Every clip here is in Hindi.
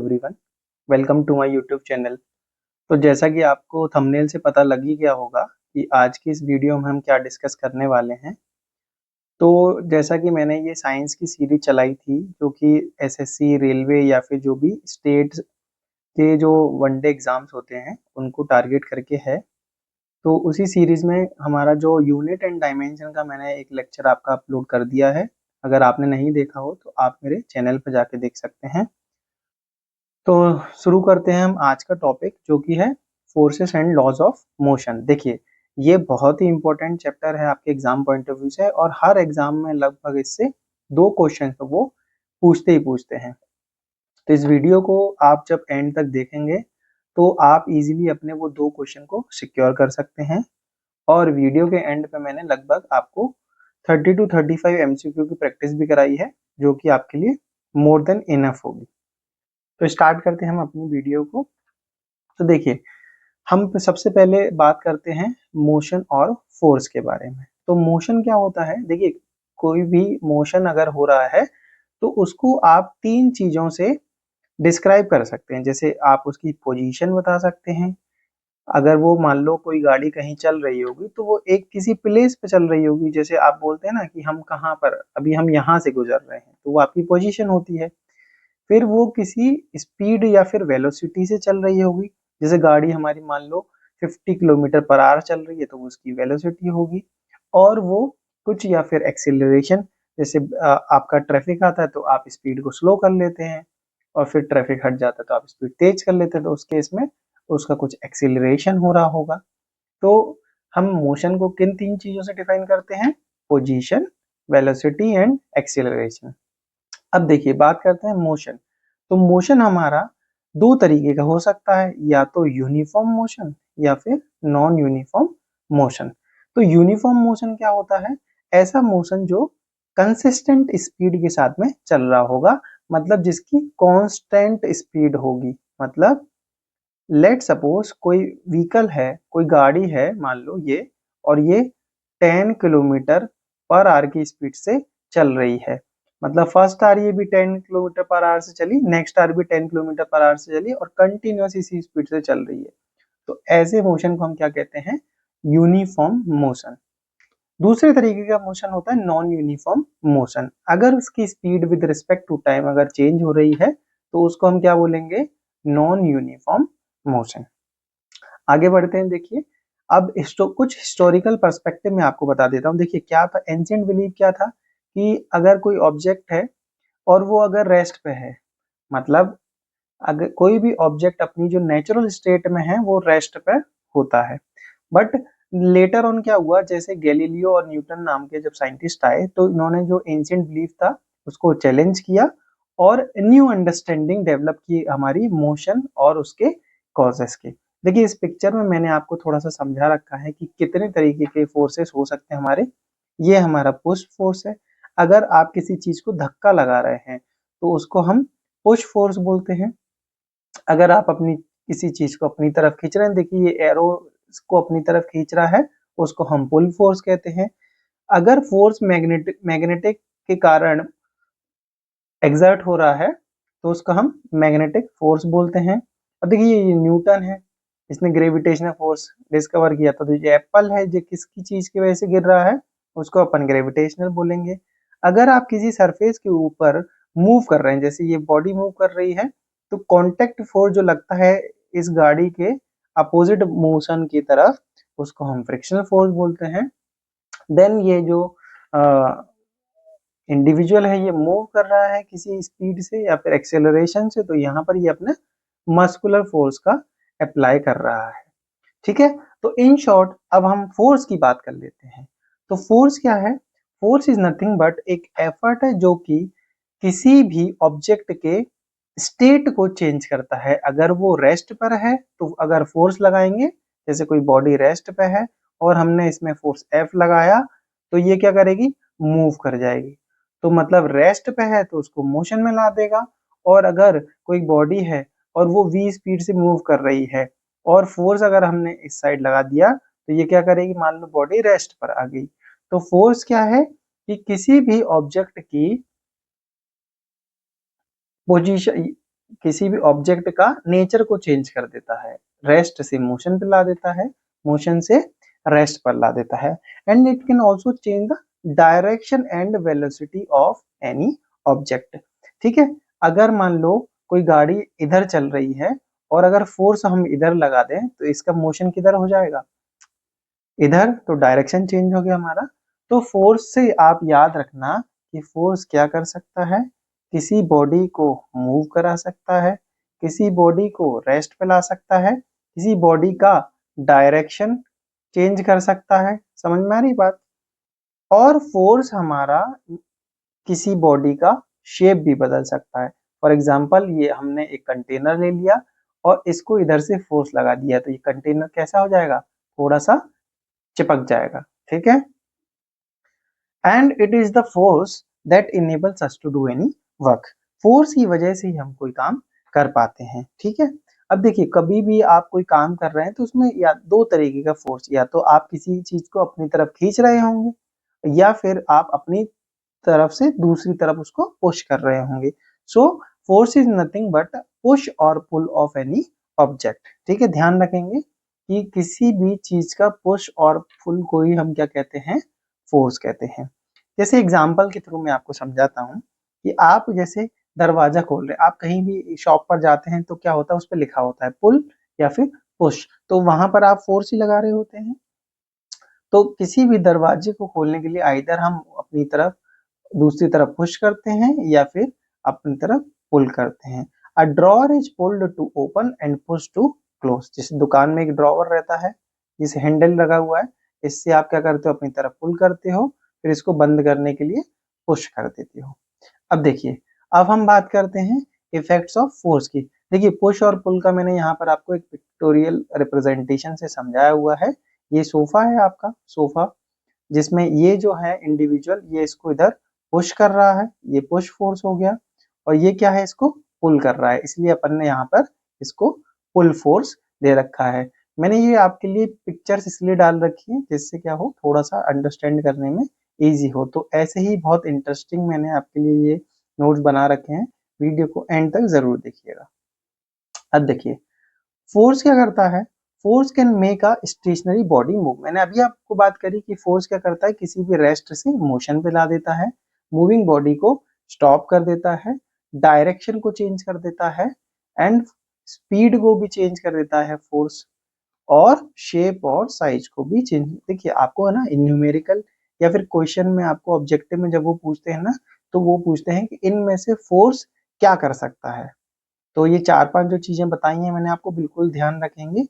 Everyone, welcome to my YouTube channel. तो जैसा कि आपको थंबनेल से पता लग ही गया होगा कि आज की इस वीडियो में हम क्या डिस्कस करने वाले हैं। तो जैसा कि मैंने ये साइंस की सीरीज चलाई थी जो कि एसएससी, रेलवे या फिर जो भी स्टेट के जो वनडे एग्जाम्स होते हैं उनको टारगेट करके है। तो उसी सीरीज में हमारा जो यूनिट एंड डायमेंशन का मैंने एक लेक्चर आपका अपलोड कर दिया है। अगर आपने नहीं देखा हो तो आप मेरे चैनल पर जाके देख सकते हैं। तो शुरू करते हैं हम आज का टॉपिक जो कि है forces and laws of motion. देखिए, ये बहुत ही इंपॉर्टेंट चैप्टर है आपके एग्जाम पॉइंट ऑफ व्यू से, और हर एग्जाम में लगभग इससे 2 क्वेश्चन तो वो पूछते ही पूछते हैं। तो इस वीडियो को आप जब एंड तक देखेंगे तो आप इजीली अपने वो 2 क्वेश्चन को सिक्योर कर सकते हैं। और वीडियो के एंड पे मैंने लगभग आपको 30 to 35 एमसीक्यू की प्रैक्टिस भी कराई है जो कि आपके लिए मोर देन इनफ होगी। तो स्टार्ट करते हैं हम अपनी वीडियो को। तो देखिए, हम सबसे पहले बात करते हैं मोशन और फोर्स के बारे में। तो मोशन क्या होता है? देखिए, कोई भी मोशन अगर हो रहा है तो उसको आप 3 चीजों से डिस्क्राइब कर सकते हैं। जैसे आप उसकी पोजीशन बता सकते हैं। अगर वो मान लो कोई गाड़ी कहीं चल रही होगी तो वो एक किसी प्लेस पे चल रही होगी। जैसे आप बोलते हैं ना कि हम कहाँ पर, अभी हम यहाँ से गुजर रहे हैं, तो वो आपकी पोजीशन होती है। फिर वो किसी स्पीड या फिर वेलोसिटी से चल रही होगी। जैसे गाड़ी हमारी मान लो 50 किलोमीटर पर आवर चल रही है तो उसकी वेलोसिटी होगी। और वो कुछ या फिर एक्सीलरेशन, जैसे आपका ट्रैफिक आता है तो आप स्पीड को स्लो कर लेते हैं, और फिर ट्रैफिक हट जाता है तो आप स्पीड तेज कर लेते हैं, तो उस केस में उसका कुछ एक्सीलरेशन हो रहा होगा। तो हम मोशन को किन 3 चीजों से डिफाइन करते हैं? Position, velocity and acceleration. अब देखिए, बात करते हैं मोशन। तो मोशन हमारा 2 तरीके का हो सकता है, या तो यूनिफॉर्म मोशन या फिर नॉन यूनिफॉर्म मोशन। तो यूनिफॉर्म मोशन क्या होता है? ऐसा मोशन जो कंसिस्टेंट स्पीड के साथ में चल रहा होगा, मतलब जिसकी कांस्टेंट स्पीड होगी। मतलब लेट सपोज कोई व्हीकल है, कोई गाड़ी है मान लो ये, और ये 10 किलोमीटर पर आवर की स्पीड से चल रही है। मतलब फर्स्ट आवर ये भी 10 किलोमीटर पर आवर से चली, नेक्स्ट आवर भी 10 किलोमीटर पर आवर से चली, और कंटिन्यूअस इसी स्पीड से चल रही है। तो ऐसे मोशन को हम क्या कहते हैं? Uniform motion. दूसरे तरीके का मोशन होता है नॉन यूनिफॉर्म मोशन। अगर उसकी speed with respect to time अगर चेंज हो रही है तो उसको हम क्या बोलेंगे? Non uniform motion. आगे बढ़ते हैं। देखिए, अब कुछ हिस्टोरिकल पर्सपेक्टिव में आपको बता देता हूँ। देखिए, क्या था एंशिएंट बिलीफ? क्या था कि अगर कोई ऑब्जेक्ट है और वो अगर रेस्ट पे है, मतलब अगर कोई भी ऑब्जेक्ट अपनी जो नेचुरल स्टेट में है वो रेस्ट पे होता है। बट लेटर ऑन क्या हुआ, जैसे गैलीलियो और न्यूटन नाम के जब साइंटिस्ट आए तो इन्होंने जो एंशिएंट बिलीफ था उसको चैलेंज किया और न्यू अंडरस्टैंडिंग डेवलप की हमारी मोशन और उसके कॉजेस की। देखिए, इस पिक्चर में मैंने आपको थोड़ा सा समझा रखा है कि कितने तरीके के फोर्सेस हो सकते हैं हमारे। ये हमारा पुश फोर्स है। अगर आप किसी चीज को धक्का लगा रहे हैं तो उसको हम पुश फोर्स बोलते हैं। अगर आप अपनी किसी चीज को अपनी तरफ खींच रहे हैं, देखिए ये एरो को अपनी तरफ खींच रहा है, उसको हम पुल फोर्स कहते हैं। अगर फोर्स मैग्नेटिक मैग्नेटिक के कारण एक्सर्ट हो रहा है तो उसको हम मैग्नेटिक फोर्स बोलते हैं। और देखिए, ये न्यूटन है, इसने ग्रेविटेशनल फोर्स डिस्कवर किया था। तो ये एप्पल है, जो किसकी चीज की वजह से गिर रहा है, उसको अपन ग्रेविटेशनल बोलेंगे। अगर आप किसी सरफेस के ऊपर मूव कर रहे हैं, जैसे ये बॉडी मूव कर रही है, तो कांटेक्ट फोर्स जो लगता है इस गाड़ी के अपोजिट मोशन की तरफ, उसको हम फ्रिक्शनल फोर्स बोलते हैं। देन ये जो इंडिविजुअल है ये मूव कर रहा है किसी स्पीड से या फिर एक्सेलरेशन से, तो यहाँ पर ये अपने मस्कुलर फोर्स का अप्लाई कर रहा है। ठीक है, तो इन शॉर्ट अब हम फोर्स की बात कर लेते हैं। तो फोर्स क्या है? फोर्स इज नथिंग बट एक एफर्ट है जो कि किसी भी ऑब्जेक्ट के स्टेट को चेंज करता है। अगर वो रेस्ट पर है तो अगर फोर्स लगाएंगे, जैसे कोई बॉडी रेस्ट पे है और हमने इसमें फोर्स एफ लगाया, तो ये क्या करेगी? मूव कर जाएगी। तो मतलब रेस्ट पे है तो उसको मोशन में ला देगा। और अगर कोई बॉडी है और वो v स्पीड से मूव कर रही है और फोर्स अगर हमने इस साइड लगा दिया तो ये क्या करेगी? मान लो बॉडी रेस्ट पर आ गई। तो फोर्स क्या है कि किसी भी ऑब्जेक्ट की पोजीशन किसी भी ऑब्जेक्ट का नेचर को चेंज कर देता है, रेस्ट से मोशन पे ला देता है, मोशन से रेस्ट पर ला देता है। And it can also change the direction and velocity of any object. ठीक है, अगर मान लो कोई गाड़ी इधर चल रही है और अगर फोर्स हम इधर लगा दें तो इसका मोशन किधर हो जाएगा, इधर, तो डायरेक्शन चेंज हो गया हमारा। तो फोर्स से आप याद रखना कि फोर्स क्या कर सकता है, किसी बॉडी को मूव करा सकता है, किसी बॉडी को रेस्ट पे ला सकता है, किसी बॉडी का डायरेक्शन चेंज कर सकता है। समझ में आ रही बात? और फोर्स हमारा किसी बॉडी का शेप भी बदल सकता है। फॉर एग्जाम्पल, ये हमने एक कंटेनर ले लिया और इसको इधर से फोर्स लगा दिया तो ये कंटेनर कैसा हो जाएगा, थोड़ा सा चिपक जाएगा। ठीक है, and it is the force that enables us to do any work. Force की वजह से ही हम कोई काम कर पाते हैं। ठीक है, अब देखिए, कभी भी आप कोई काम कर रहे हैं तो उसमें या दो तरीके का फोर्स, या तो आप किसी चीज को अपनी तरफ खींच रहे होंगे या फिर आप अपनी तरफ से दूसरी तरफ उसको पुश कर रहे होंगे। So force is nothing but push और पुल ऑफ एनी ऑब्जेक्ट। ठीक है, ध्यान रखेंगे कि किसी भी चीज का पुश और पुल को ही हम क्या कहते हैं, फोर्स कहते हैं। जैसे एग्जांपल के थ्रू मैं आपको समझाता हूँ कि आप जैसे दरवाजा खोल रहे हैं, आप कहीं भी शॉप पर जाते हैं तो क्या होता है, उस पर लिखा होता है पुल या फिर पुश, तो वहां पर आप फोर्स ही लगा रहे होते हैं। तो किसी भी दरवाजे को खोलने के लिए आइदर हम अपनी तरफ दूसरी तरफ पुश करते हैं या फिर अपनी तरफ पुल करते हैं। A drawer is pulled to open and push to close. जैसे दुकान में एक ड्रॉअर रहता है, जिस हैंडल लगा हुआ है, इससे आप क्या करते हो, अपनी तरफ पुल करते हो, फिर इसको बंद करने के लिए पुश कर देते हो। अब देखिए, अब हम बात करते हैं इफेक्ट्स ऑफ फोर्स की। देखिए, पुश और पुल का मैंने यहाँ पर आपको एक पिक्टोरियल रिप्रेजेंटेशन से समझाया हुआ है। ये सोफा है आपका, सोफा, जिसमें ये जो है इंडिविजुअल, ये इसको इधर पुश कर रहा है, ये पुश फोर्स हो गया, और ये क्या है, इसको पुल कर रहा है, इसलिए अपन ने यहाँ पर इसको पुल फोर्स दे रखा है। मैंने ये आपके लिए पिक्चर्स इसलिए डाल रखी है जिससे क्या हो, थोड़ा सा अंडरस्टैंड करने में इजी हो। तो ऐसे ही बहुत इंटरेस्टिंग मैंने आपके लिए ये नोट्स बना रखे हैं, वीडियो को एंड तक जरूर देखिएगा। अब देखिए, फोर्स क्या करता है, force can make a stationary body move. मैंने अभी आपको बात करी कि फोर्स क्या करता है, किसी भी रेस्ट से मोशन पे ला देता है, मूविंग बॉडी को स्टॉप कर देता है, डायरेक्शन को चेंज कर देता है, एंड स्पीड को भी चेंज कर देता है फोर्स, और शेप और साइज को भी चेंज। देखिए, आपको है ना न्यूमेरिकल या फिर क्वेश्चन में आपको ऑब्जेक्टिव में जब वो पूछते हैं ना, तो वो पूछते हैं कि इनमें से फोर्स क्या कर सकता है। तो ये 4-5 जो चीजें बताई हैं मैंने आपको, बिल्कुल ध्यान रखेंगे।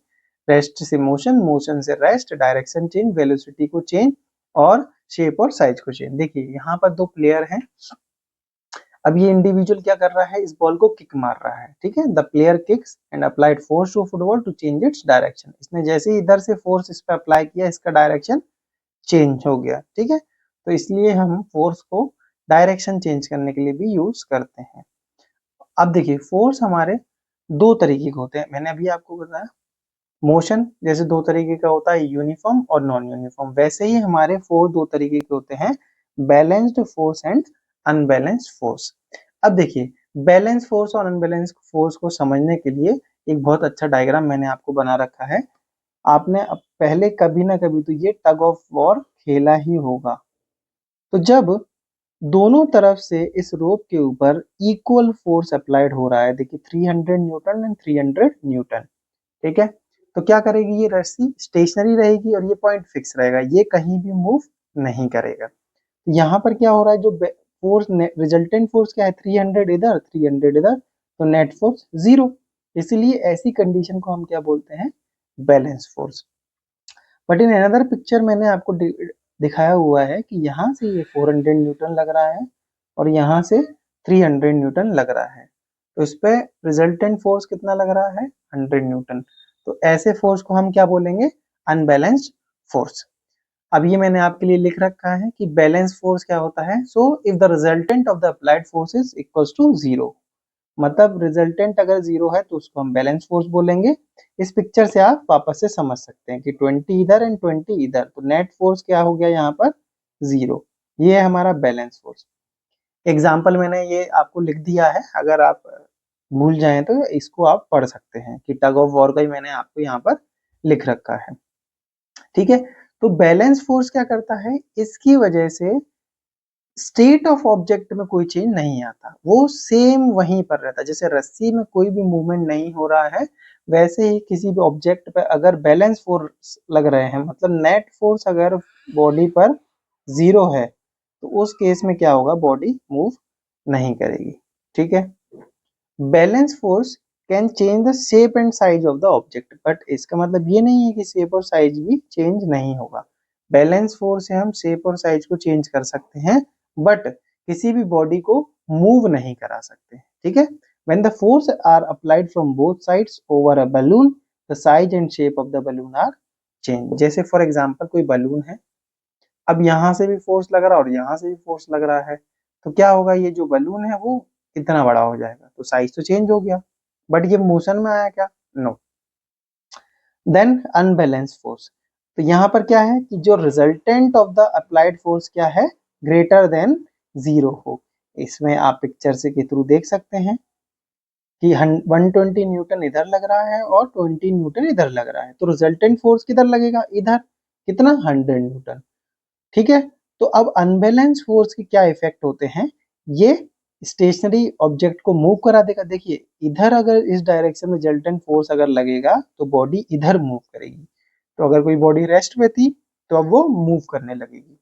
रेस्ट से मोशन, मोशन से रेस्ट, डायरेक्शन चेंज, वेलोसिटी को चेंज, और शेप और साइज को चेंज। देखिए, यहाँ पर दो प्लेयर हैं। अब ये इंडिविजुअल क्या कर रहा है, इस बॉल को किक मार रहा है। ठीक है, the player kicks and applied force to football to change its direction. इसने जैसे ही इधर से फोर्स इस पर अप्लाई किया, इसका डायरेक्शन चेंज हो गया। ठीक है, तो इसलिए हम फोर्स को डायरेक्शन चेंज करने के लिए भी यूज करते हैं। अब देखिए, फोर्स हमारे दो तरीके के होते हैं, मैंने अभी आपको बताया। मोशन जैसे दो तरीके का होता है, यूनिफॉर्म और नॉन यूनिफॉर्म, वैसे ही हमारे फोर्स दो तरीके के होते हैं, balanced force and unbalanced force. अब देखिए, बैलेंस फोर्स और अनबैलेंस फोर्स को समझने के लिए एक बहुत अच्छा डायग्राम मैंने आपको बना रखा है। आपने अब पहले कभी ना कभी तो ये टग ऑफ वॉर खेला ही होगा। तो जब दोनों तरफ से इस रोप के ऊपर इक्वल फोर्स अप्लाइड हो रहा है, देखिए 300 न्यूटन एंड 300 न्यूटन, ठीक है, तो क्या करेगी, ये रस्सी स्टेशनरी रहेगी और ये पॉइंट फिक्स रहेगा, ये कहीं भी मूव नहीं करेगा। तो यहाँ पर क्या हो रहा है, जो फोर्स रिजल्टेंट फोर्स क्या है, 300 इधर 300 इधर, तो नेट फोर्स 0। इसीलिए ऐसी कंडीशन को हम क्या बोलते हैं, balance force. But in another picture मैंने आपको दिखाया हुआ है कि यहाँ से ये 400 न्यूटन लग रहा है और यहाँ से 300 न्यूटन लग रहा है, तो इस पे रिजल्टेंट फोर्स कितना लग रहा है, 100 न्यूटन। तो ऐसे फोर्स को हम क्या बोलेंगे, अनबैलेंस्ड फोर्स। अब ये मैंने आपके लिए लिख रखा है कि बैलेंस फोर्स क्या होता है। So if the resultant of the applied force is equals to 0, मतलब रिजल्टेंट अगर 0 है तो उसको हम बैलेंस फोर्स बोलेंगे। इस पिक्चर से आप वापस से समझ सकते हैं कि 20 इधर एंड 20 इधर, तो नेट फोर्स क्या हो गया यहाँ पर, 0। ये है हमारा बैलेंस फोर्स। एग्जाम्पल मैंने ये आपको लिख दिया है, अगर आप भूल जाएं तो इसको आप पढ़ सकते हैं कि टग ऑफ वॉर का ही मैंने आपको यहाँ पर लिख रखा है। ठीक है, तो बैलेंस फोर्स क्या करता है, इसकी वजह से स्टेट ऑफ ऑब्जेक्ट में कोई चेंज नहीं आता, वो सेम वहीं पर रहता है। जैसे रस्सी में कोई भी मूवमेंट नहीं हो रहा है, वैसे ही किसी भी ऑब्जेक्ट पे अगर बैलेंस फोर्स लग रहे हैं, मतलब नेट फोर्स अगर बॉडी पर 0 है, तो उस केस में क्या होगा, बॉडी मूव नहीं करेगी। ठीक है, balance force can change the shape and size of the object, but इसका मतलब ये नहीं है कि शेप और साइज भी चेंज नहीं होगा। बैलेंस फोर्स से हम शेप और साइज को चेंज कर सकते हैं, बट किसी भी बॉडी को मूव नहीं करा सकते। ठीक है, when the force are applied from both sides over a balloon, the size and shape of the balloon are changed। जैसे फॉर एग्जांपल कोई बलून है, अब यहाँ से भी फोर्स लग रहा है और यहाँ से भी फोर्स लग रहा है, तो क्या होगा, ये जो बलून है वो इतना बड़ा हो जाएगा, तो साइज तो चेंज हो गया, बट ये मोशन में आया क्या, नो। देन अनबैलेंस फोर्स, तो यहाँ पर क्या है कि जो resultant of the applied force क्या है, ग्रेटर देन 0 हो। इसमें आप पिक्चर से के थ्रू देख सकते हैं कि 120 न्यूटन इधर लग रहा है और 20 न्यूटन इधर लग रहा है, तो रिजल्टेंट फोर्स किधर लगेगा, इधर, कितना, 100 न्यूटन। ठीक है, तो अब अनबैलेंस फोर्स के क्या इफेक्ट होते हैं, ये स्टेशनरी ऑब्जेक्ट को मूव करा देगा। देखिए इधर अगर इस डायरेक्शन में रिजल्टेंट फोर्स अगर लगेगा तो बॉडी इधर मूव करेगी, तो अगर कोई बॉडी रेस्ट पे थी तो अब वो मूव करने लगेगी।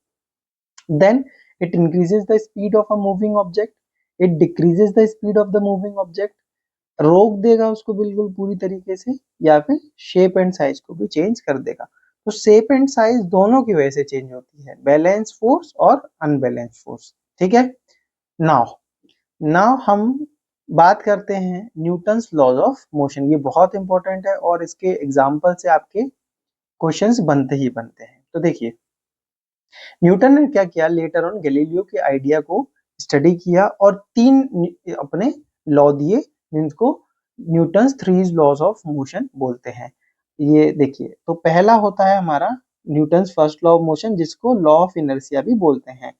Then it increases the speed of a moving object, it decreases the speed of the moving object, रोक देगा उसको बिल्कुल पूरी तरीके से, या फिर शेप एंड साइज को भी चेंज कर देगा। तो शेप एंड साइज दोनों की वजह से चेंज होती है, बैलेंस फोर्स और अनबैलेंस फोर्स। ठीक है, नाउ नाउ हम बात करते हैं न्यूटन्स लॉज ऑफ मोशन। ये बहुत इंपॉर्टेंट है और इसके एग्जाम्पल से आपके क्वेश्चंस बनते ही बनते हैं। तो देखिए न्यूटन ने क्या किया, लेटर ऑन गैलीलियो के आइडिया को स्टडी किया और 3 अपने लॉ दिए, जिनको न्यूटन्स 3 लॉज ऑफ मोशन बोलते हैं। ये देखिए, तो पहला होता है हमारा Newton's first law of motion, जिसको लॉ ऑफ इनर्शिया भी बोलते हैं।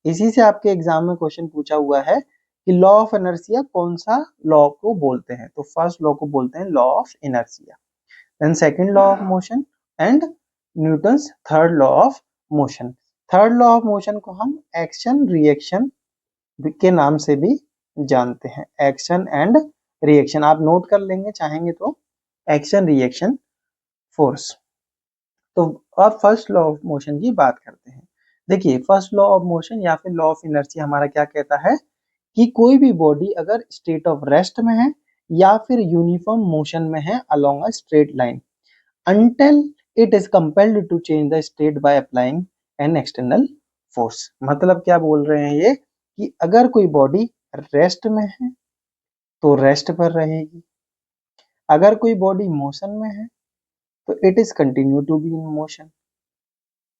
इसी से आपके एग्जाम में क्वेश्चन पूछा हुआ है कि लॉ ऑफ इनर्शिया कौन सा लॉ को बोलते हैं, तो फर्स्ट लॉ को बोलते हैं law of inertia. Then second law of motion and Newton's third law of motion. Third law of motion को हम एक्शन रिएक्शन के नाम से भी जानते हैं, एक्शन एंड रिएक्शन, आप नोट कर लेंगे चाहेंगे तो, एक्शन रिएक्शन फोर्स। तो अब फर्स्ट लॉ ऑफ मोशन की बात करते हैं। देखिए फर्स्ट लॉ ऑफ मोशन या फिर लॉ ऑफ इनर्शिया हमारा क्या कहता है कि कोई भी बॉडी अगर स्टेट ऑफ रेस्ट में है या फिर यूनिफॉर्म मोशन में है along a straight line, until it is compelled to change the state by applying an external force। मतलब क्या बोल रहे हैं ये कि अगर कोई बॉडी रेस्ट में है तो रेस्ट पर रहेगी, अगर कोई बॉडी मोशन में है तो it is continue to be in motion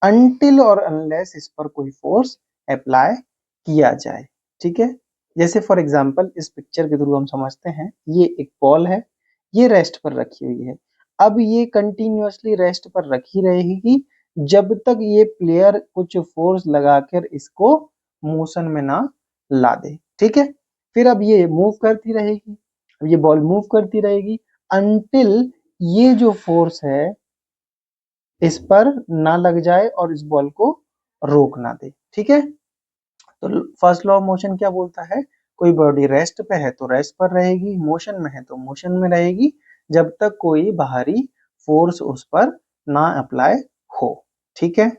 until और अनलेस इस पर कोई फोर्स अप्लाई किया जाए। ठीक है, जैसे फॉर एग्जांपल इस पिक्चर के थ्रू हम समझते हैं, ये एक बॉल है, ये रेस्ट पर रखी हुई है, अब ये कंटिन्यूअसली रेस्ट पर रखी रहेगी जब तक ये प्लेयर कुछ फोर्स लगाकर इसको मोशन में ना ला दे। ठीक है, फिर अब ये मूव करती रहेगी, अब ये बॉल मूव करती रहेगी अनटिल ये जो फोर्स है इस पर ना लग जाए और इस बॉल को रोक ना दे। ठीक है, तो फर्स्ट लॉ ऑफ मोशन क्या बोलता है, कोई बॉडी रेस्ट पे है तो रेस्ट पर रहेगी, मोशन में है तो मोशन में रहेगी, जब तक कोई बाहरी फोर्स उस पर ना अप्लाई हो। ठीक है,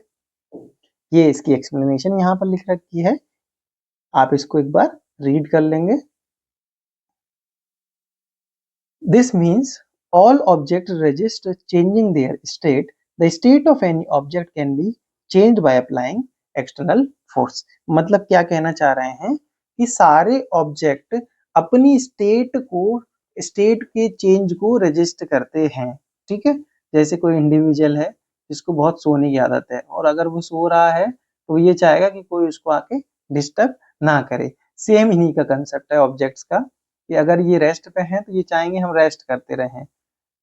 ये इसकी एक्सप्लेनेशन यहाँ पर लिख रखी है, आप इसको एक बार रीड कर लेंगे। This means all objects resist changing their state, the state of any object can be changed by applying external force। मतलब क्या कहना चाह रहे हैं कि सारे ऑब्जेक्ट अपनी स्टेट के चेंज को रजिस्ट करते हैं। ठीक है, जैसे कोई इंडिविजुअल है जिसको बहुत सोने की आदत है और अगर वो सो रहा है तो ये चाहेगा कि कोई उसको आके डिस्टर्ब ना करे। सेम इन्हीं का कंसेप्ट है ऑब्जेक्ट्स का कि अगर ये रेस्ट पे हैं तो ये चाहेंगे हम रेस्ट करते रहें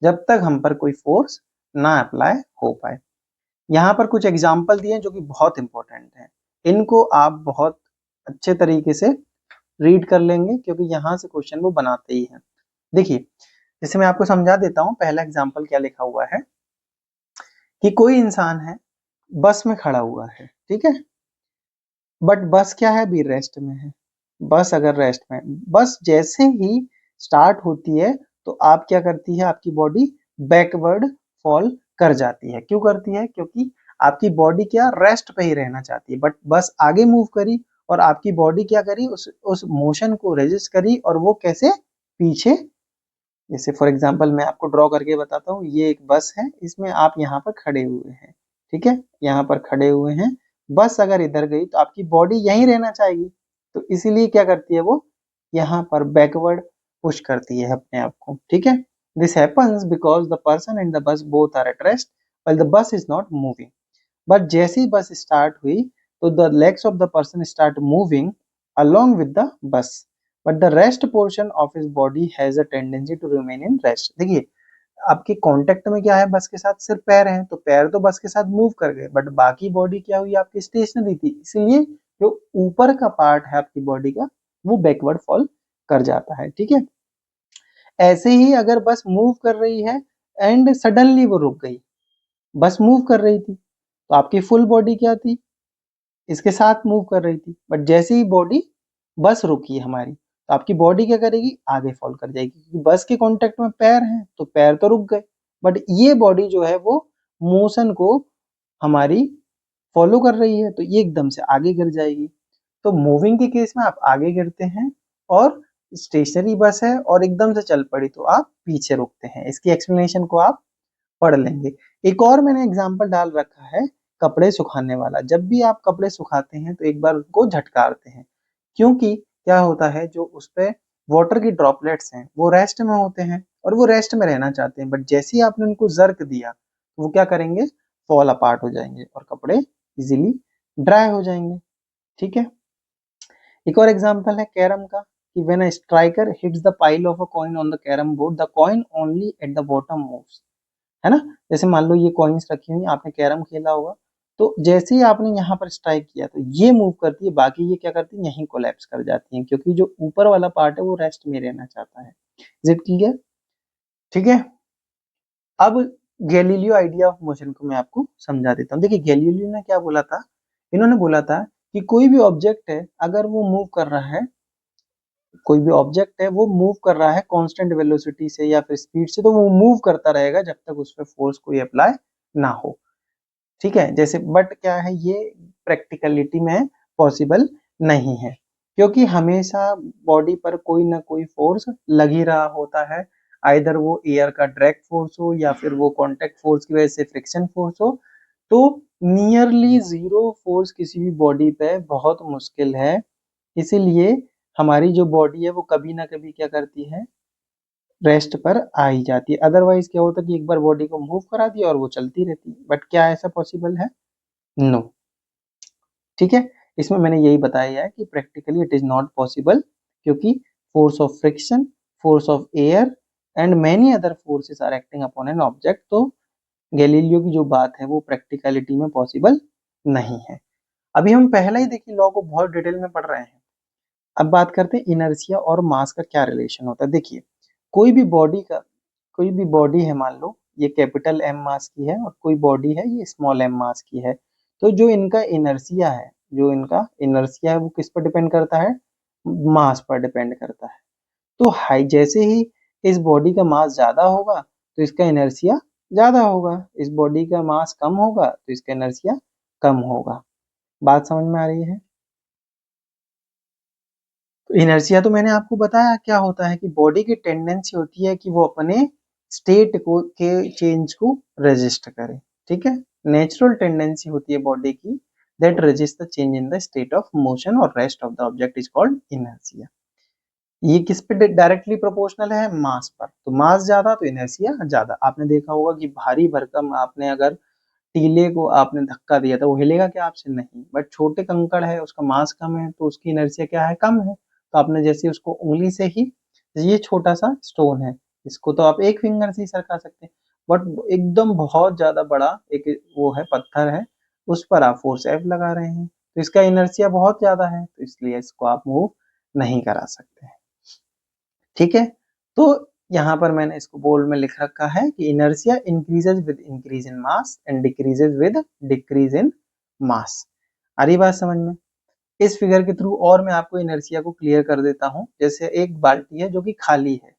जब तक हम पर कोई फोर्स ना अप्लाई हो पाए। यहाँ पर कुछ एग्जाम्पल दिए जो कि बहुत इंपॉर्टेंट हैं, इनको आप बहुत अच्छे तरीके से रीड कर लेंगे क्योंकि यहाँ से क्वेश्चन वो बनाते ही हैं। देखिए, जैसे मैं आपको समझा देता हूँ, पहला एग्जाम्पल क्या लिखा हुआ है कि कोई इंसान है, बस में खड़ा हुआ है, ठीक है, बट बस क्या है, अभी रेस्ट में है। बस अगर रेस्ट में, बस जैसे ही स्टार्ट होती है तो आप क्या करती है, आपकी बॉडी बैकवर्ड फॉल कर जाती है। क्यों करती है? क्योंकि आपकी बॉडी क्या, रेस्ट पे ही रहना चाहती है, बट बस आगे मूव करी और आपकी बॉडी क्या करी, उस मोशन को रेजिस्ट करी, और वो कैसे, पीछे। जैसे फॉर एग्जांपल मैं आपको ड्रॉ करके बताता हूँ, ये एक बस है, इसमें आप यहाँ पर खड़े हुए हैं, ठीक है, यहाँ पर खड़े हुए हैं। बस अगर इधर गई तो आपकी बॉडी यहीं रहना चाहेगी, तो इसीलिए क्या करती है वो, यहाँ पर बैकवर्ड पुश करती है अपने आप को, ठीक है। This happens because the person and the bus both are at rest while the bus is not moving. But जैसे ही बस स्टार्ट हुई तो the legs of the person start moving along with the bus, but the rest portion of his body has a tendency to remain in rest। देखिए, आपके कांटेक्ट में क्या है, बस के साथ सिर्फ पैर हैं, तो पैर तो बस के साथ मूव कर गए, बट बाकी बॉडी क्या हुई, आपकी स्टेशनरी थी, इसलिए जो ऊपर का पार्ट है आपकी बॉडी का, वो बैकवर्ड फॉल कर जाता है, ठीक है। ऐसे ही अगर बस मूव कर रही है एंड सडनली वो रुक गई, बस मूव कर रही थी तो आपकी फुल बॉडी क्या थी, इसके साथ मूव कर रही थी, बट जैसे ही बॉडी, बस रुकी हमारी, तो आपकी बॉडी क्या करेगी, आगे फॉल कर जाएगी, क्योंकि बस के कांटेक्ट में पैर हैं तो पैर तो रुक गए, बट ये बॉडी जो है वो मोशन को हमारी फॉलो कर रही है, तो ये एकदम से आगे गिर जाएगी। तो मूविंग के केस में आप आगे गिरते हैं, और स्टेशनरी बस है और एकदम से चल पड़ी तो आप पीछे रुकते हैं। इसकी एक्सप्लेनेशन को आप पढ़ लेंगे। एक और मैंने एग्जाम्पल डाल रखा है, कपड़े सुखाने वाला। जब भी आप कपड़े सुखाते हैं तो एक बार उनको झटकारते हैं, क्योंकि क्या होता है, जो उस पे वाटर की ड्रॉपलेट्स हैं वो रेस्ट में होते हैं और वो रेस्ट में रहना चाहते हैं, बट जैसे ही आपने उनको जर्क दिया तो वो क्या करेंगे, फॉल अपार्ट हो जाएंगे और कपड़े इजीली ड्राई हो जाएंगे, ठीक है। एक और एग्जांपल है कैरम का, कि when a striker hits the pile of a coin on the carrom board the coin only at the bottom moves, है ना। जैसे मान लो ये कॉइन्स रखी हुई, आपने कैरम खेला होगा, तो जैसे ही आपने यहाँ पर स्ट्राइक किया तो ये मूव करती है, बाकी ये क्या करती है, यहीं कोलैप्स कर जाती हैं, क्योंकि जो ऊपर वाला पार्ट है वो रेस्ट में रहना चाहता है। Is it clear? ठीक है। अब गैलीलियो आइडिया ऑफ मोशन को मैं आपको समझा देता हूँ। देखिए, गैलीलियो ने क्या बोला था, इन्होंने बोला था कि कोई भी ऑब्जेक्ट है अगर वो मूव कर रहा है, कोई भी ऑब्जेक्ट है वो मूव कर रहा है कांस्टेंट वेलोसिटी से या फिर स्पीड से, तो वो मूव करता रहेगा जब तक उस पर फोर्स कोई अप्लाई ना हो, ठीक है। जैसे बट क्या है, ये प्रैक्टिकलिटी में पॉसिबल नहीं है, क्योंकि हमेशा बॉडी पर कोई ना कोई फोर्स लग ही रहा होता है, आइदर वो एयर का ड्रैग फोर्स हो या फिर वो कांटेक्ट फोर्स की वजह से फ्रिक्शन फोर्स हो। तो नियरली जीरो फोर्स किसी भी बॉडी पे बहुत मुश्किल है, इसीलिए हमारी जो बॉडी है वो कभी ना कभी क्या करती है, रेस्ट पर आ ही जाती है। अदरवाइज क्या होता है कि एक बार बॉडी को मूव करा दिया और वो चलती रहती है, बट क्या ऐसा पॉसिबल है? नो, ठीक है। इसमें मैंने यही बताया है कि practically it is not possible, क्योंकि force of friction, force of air and many other forces are acting upon an object. तो गैलीलियो की जो बात है वो प्रैक्टिकलिटी में पॉसिबल नहीं है। अभी हम पहला ही देखिए लॉ को बहुत डिटेल में पढ़ रहे हैं। अब बात करते हैं इनर्शिया और मास का क्या रिलेशन होता है। देखिए, कोई भी बॉडी का, कोई भी बॉडी है, मान लो ये कैपिटल एम मास की है और कोई बॉडी है ये स्मॉल एम मास की है, तो जो इनका इनर्शिया है, जो इनका इनर्शिया है वो किस पर डिपेंड करता है, मास पर डिपेंड करता है। तो हाई, जैसे ही इस बॉडी का मास ज्यादा होगा तो इसका इनर्शिया ज्यादा होगा, इस बॉडी का मास कम होगा तो इसका इनर्शिया कम होगा। बात समझ में आ रही है? तो इनर्शिया तो मैंने आपको बताया क्या होता है, कि बॉडी की टेंडेंसी होती है कि वो अपने स्टेट को के चेंज को रेजिस्ट करे, ठीक है। नेचुरल टेंडेंसी होती है बॉडी की that resist the change in the state of motion और rest of the object is called inertia. ये किस पे डायरेक्टली प्रोपोर्शनल है, मास पर। तो मास ज्यादा तो इनर्शिया ज्यादा। आपने देखा होगा कि भारी भरकम आपने अगर टीले को आपने धक्का दिया था, वो हिलेगा क्या आपसे? नहीं। बट छोटे कंकड़ है, उसका मास कम है तो उसकी इनर्शिया क्या है, कम है। तो आपने जैसे उसको उंगली से ही, ये छोटा सा स्टोन है, इसको तो आप एक फिंगर से ही सरका सकते हैं, बट एकदम बहुत ज्यादा बड़ा एक वो है, पत्थर है, उस पर आप फोर्स एफ लगा रहे हैं तो इसका इनर्शिया बहुत ज्यादा है, तो इसलिए इसको आप मूव नहीं करा सकते हैं, ठीक है। तो यहाँ पर मैंने इसको बोल्ड में लिख रखा है कि inertia increases with increase in mass and decreases with decrease in mass. आ रही बात समझ में? इस फिगर के थ्रू और मैं आपको इनर्शिया को क्लियर कर देता हूँ। जैसे एक बाल्टी है जो कि खाली है,